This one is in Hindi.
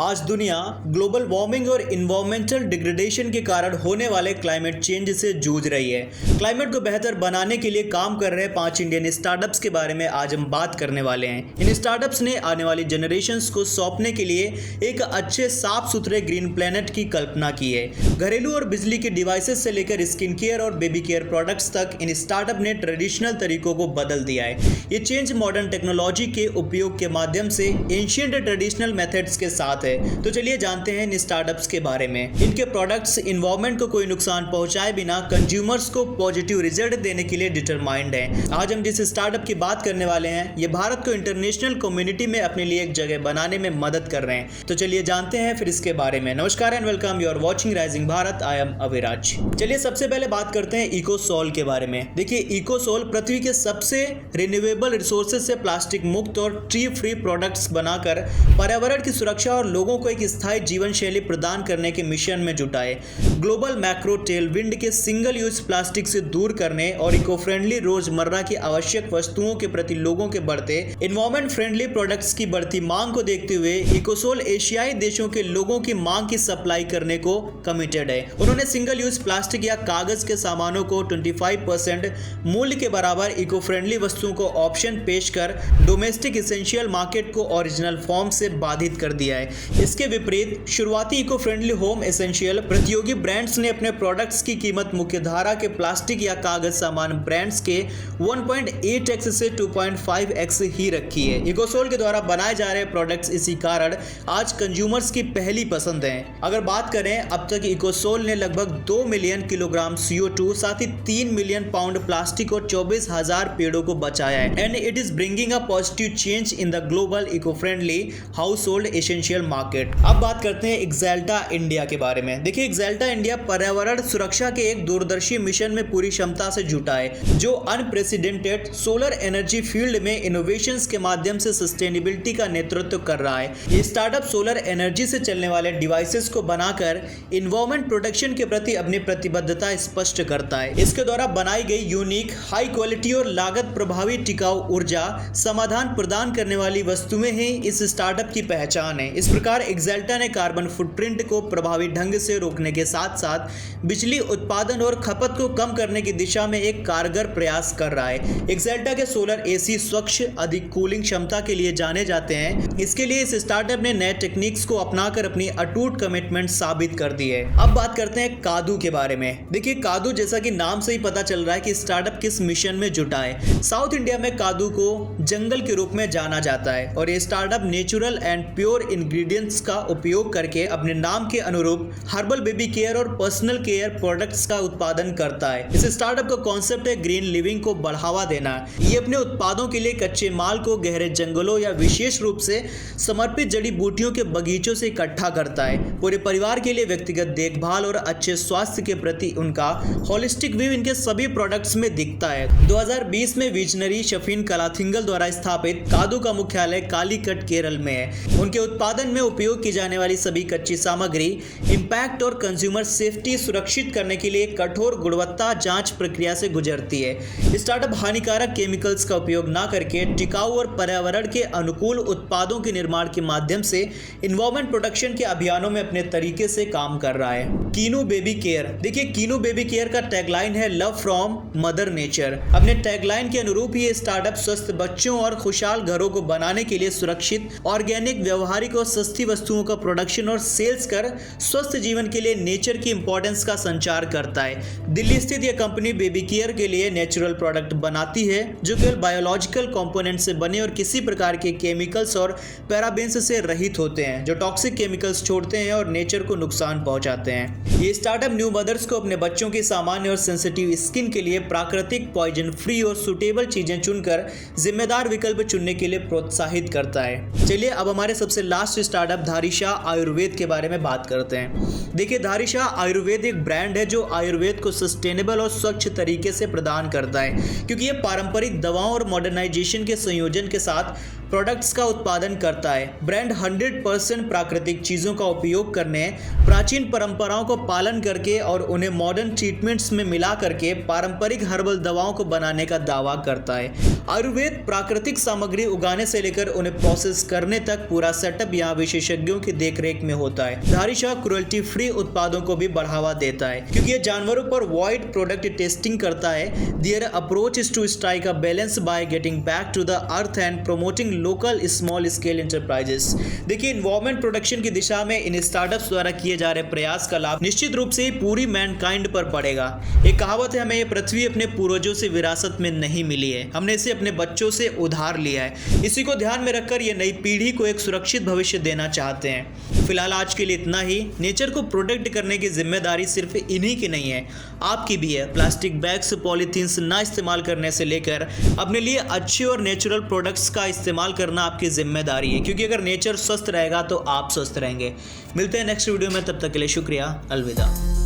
आज दुनिया ग्लोबल वार्मिंग और इन्वायरमेंटल डिग्रेडेशन के कारण होने वाले क्लाइमेट चेंज से जूझ रही है। क्लाइमेट को बेहतर बनाने के लिए काम कर रहे 5 इंडियन स्टार्टअप्स के बारे में आज हम बात करने वाले हैं। इन स्टार्टअप्स ने आने वाली जनरेशंस को सौंपने के लिए एक अच्छे साफ सुथरे ग्रीन प्लेनेट की कल्पना की है। घरेलू और बिजली के डिवाइसेस से लेकर स्किन केयर और बेबी केयर प्रोडक्ट्स तक इन स्टार्टअप ने ट्रेडिशनल तरीकों को बदल दिया है। ये चेंज मॉडर्न टेक्नोलॉजी के उपयोग के माध्यम से एंशिएंट ट्रेडिशनल मेथड्स के साथ है। तो चलिए जानते हैं इन स्टार्टअप्स के बारे में। इनके प्रोडक्ट्स इन्वायरमेंट को कोई नुकसान पहुंचाए बिना कंज्यूमर्स को पॉजिटिव रिजल्ट देने के लिए डिटरमाइंड है। आज हम जिस स्टार्टअप की बात करने वाले हैं ये भारत को इंटरनेशनल कम्युनिटी में अपने लिए एक जगह बनाने में मदद कर रहे हैं। तो चलिए जानते हैं फिर इसके बारे में। नमस्कार and welcome, you are watching rising Bharat, I am Aviraj. चलिए सबसे पहले बात करते हैं इकोसोल के बारे में। देखिए इकोसोल पृथ्वी के सबसे रिन्यूएबल रिसोर्सेज से प्लास्टिक मुक्त और ट्री फ्री प्रोडक्ट्स बनाकर पर्यावरण की सुरक्षा और लोगों को एक स्थायी जीवन शैली प्रदान करने के मिशन में जुटा है। ग्लोबल मैक्रो टेलविंड के सिंगल यूज प्लास्टिक से दूर करने और इको फ्रेंडली रोजमर्रा की आवश्यक वस्तुओं के प्रति लोगों के बढ़ते एनवायरमेंट फ्रेंडली प्रोडक्ट्स की बढ़ती मांग को देखते हुए इकोसोल एशियाई देशों के लोगों की मांग की सप्लाई करने को कमिटेड है। उन्होंने सिंगल यूज प्लास्टिक या कागज के सामानों को 25% मूल्य के बराबर इको फ्रेंडली वस्तुओं को ऑप्शन पेश कर डोमेस्टिक एसेंशियल मार्केट को ओरिजिनल फॉर्म से बाधित कर दिया है। इसके विपरीत शुरुआती इको फ्रेंडली होम एसेंशियल प्रतियोगी ब्रांड्स ने अपने प्रोडक्ट्स की कीमत मुख्यधारा के प्लास्टिक या कागज सामान ब्रांड्स के 1.8x से 2.5x ही रखी है। इकोसोल के द्वारा बनाए जा रहे प्रोडक्ट्स इसी कारण आज कंज्यूमर्स की पहली पसंद हैं। अगर बात करें अब तक इकोसोल ने लगभग 2 मिलियन किलोग्राम CO2 साथ ही 3 मिलियन पाउंड प्लास्टिक और 24,000 पेड़ों को बचाया है। And it is bringing a positive change in the global eco friendly household essential market. अब बात करते हैं एक्सेल्टा इंडिया के बारे में। देखिए एक्सेल्टा इंडिया पर्यावरण सुरक्षा के एक दूरदर्शी मिशन में पूरी क्षमता से जुटा है, जो अनप्रेसिडेंटेड सोलर एनर्जी फील्ड में इनोवेशंस के माध्यम से सस्टेनेबिलिटी का नेतृत्व कर रहा है। ये स्टार्टअप सोलर एनर्जी से चलने वाले डिवाइसेस को बनाकर इन्वायरमेंट प्रोटेक्शन के प्रति अपनी प्रतिबद्धता स्पष्ट करता है। इसके द्वारा बनाई गई यूनिक हाई क्वालिटी और लागत प्रभावी टिकाऊ ऊर्जा समाधान प्रदान करने वाली वस्तुएं ही इस स्टार्टअप की पहचान है। इस प्रकार एक्सेल्टा ने कार्बन फुटप्रिंट को प्रभावी ढंग से रोकने के साथ साथ बिजली उत्पादन और खपत को कम करने की दिशा में एक कारगर प्रयास कर रहा है। एक्सेल्टा के सोलर एसी स्वच्छ अधिक कूलिंग क्षमता के लिए जाने जाते हैं। इसके लिए इस स्टार्टअप ने नए टेक्निक्स को अपनाकर अपनी अटूट कमिटमेंट साबित कर दी है। अब बात करते हैं कादू के बारे में। देखिए कादू जैसा कि नाम से ही पता चल रहा है कि स्टार्टअप किस मिशन में जुटा है। साउथ इंडिया में कादू को जंगल के रूप में जाना जाता है और ये startup natural and pure ingredients का उपयोग करके अपने नाम के अनुरूप हर्बल बेबी केयर और पर्सनल केयर प्रोडक्ट्स का उत्पादन करता है। इस स्टार्टअप का कॉन्सेप्ट है ग्रीन लिविंग को बढ़ावा देना। ये अपने उत्पादों के लिए कच्चे माल को गहरे जंगलों या विशेष रूप से समर्पित जड़ी बूटियों के बगीचों से इकट्ठा करता है। पूरे परिवार के लिए व्यक्तिगत देखभाल और अच्छे स्वास्थ्य के प्रति उनका होलिस्टिक व्यू इनके सभी प्रोडक्ट्स में दिखता है। 2020 में विजनरी शफीन कलाथिंगल द्वारा स्थापित कादू का मुख्यालय कालीकट केरल में है। उनके उत्पादन में उपयोग की जाने वाली सभी कच्ची सामग्री इंपैक्ट और कंज्यूमर सेफ्टी सुरक्षित करने के लिए कठोर गुणवत्ता जांच प्रक्रिया से गुजरती है। स्टार्टअप हानिकारक केमिकल्स का उपयोग न करके टिकाऊ और पर्यावरण के अनुकूल उत्पादों के निर्माण के माध्यम से इन्वायरमेंट प्रोटेक्शन के अभियानों में अपने तरीके से काम कर रहा है। Kinnow baby care. देखिए कीनू बेबी केयर का टैगलाइन है लव फ्रॉम मदर नेचर। अपने टैगलाइन के अनुरूप ये स्टार्टअप स्वस्थ बच्चों और खुशहाल घरों को बनाने के लिए सुरक्षित ऑर्गेनिक व्यवहारिक और सस्ती वस्तुओं का प्रोडक्शन और सेल्स कर स्वस्थ जीवन के लिए नेचर की इंपॉर्टेंस का संचार करता है। दिल्ली स्थित यह कंपनी बेबी केयर के लिए नेचुरल प्रोडक्ट बनाती है जो केवल बायोलॉजिकल कंपोनेंट से बने और किसी प्रकार के केमिकल्स और पैराबेंस से रहित होते हैं जो टॉक्सिक केमिकल्स छोड़ते हैं और नेचर को नुकसान पहुंचाते हैं। ये स्टार्टअप न्यू मदर्स को अपने बच्चों की सामान्य और सेंसिटिव स्किन के लिए प्राकृतिक पॉइजन फ्री और सुटेबल चीजें चुनकर जिम्मेदार विकल्प चुनने के लिए प्रोत्साहित करता है। चलिए अब हमारे सबसे लास्ट स्टार्टअप धारीशाह आयुर्वेद के बारे में बात करते हैं। देखिए धारीशाह आयुर्वेद एक ब्रांड है जो आयुर्वेद को सस्टेनेबल और स्वच्छ तरीके से प्रदान करता है, क्योंकि ये पारंपरिक दवाओं और मॉडर्नाइजेशन के संयोजन के साथ प्रोडक्ट्स का उत्पादन करता है। ब्रांड 100% प्राकृतिक चीज़ों का उपयोग करने, प्राचीन परंपराओं को पालन करके और उन्हें मॉडर्न ट्रीटमेंट्स में मिला करके पारंपरिक हर्बल दवाओं को बनाने का दावा करता है। आयुर्वेद प्राकृतिक सामग्री उगाने से लेकर उन्हें प्रोसेस करने तक पूरा सेटअप यहाँ विशेषज्ञों की देखरेख में होता है। धारी शाह क्रुएल्टी फ्री उत्पादों को भी बढ़ावा देता है क्योंकि ये जानवरों पर वाइड प्रोडक्ट टेस्टिंग करता है। Their approach is to strike a balance by getting back to the earth and promoting local small scale enterprises. देखिए, इन्वायरमेंट प्रोडक्शन की दिशा में इन स्टार्टअप्स द्वारा किए जा रहे प्रयास का लाभ निश्चित रूप से पूरी मैनकाइंड पर पड़ेगा। एक कहावत है, हमें ये पृथ्वी अपने पूर्वजों से विरासत में नहीं मिली है, हमने इसे अपने बच्चों से उधार लिया है। इसी को ध्यान में रखकर ये नई पीढ़ी को एक सुरक्षित भविष्य देना चाहते हैं। फिलहाल आज के लिए इतना ही। नेचर को प्रोटेक्ट करने की जिम्मेदारी सिर्फ इन्हीं की नहीं है, आपकी भी है। प्लास्टिक बैग्स, पॉलीथीन्स ना इस्तेमाल करने से लेकर अपने लिए अच्छे और नेचुरल प्रोडक्ट्स का इस्तेमाल करना आपकी जिम्मेदारी है, क्योंकि अगर नेचर स्वस्थ रहेगा तो आप स्वस्थ रहेंगे। मिलते हैं नेक्स्ट वीडियो में, तब तक के लिए शुक्रिया, अलविदा।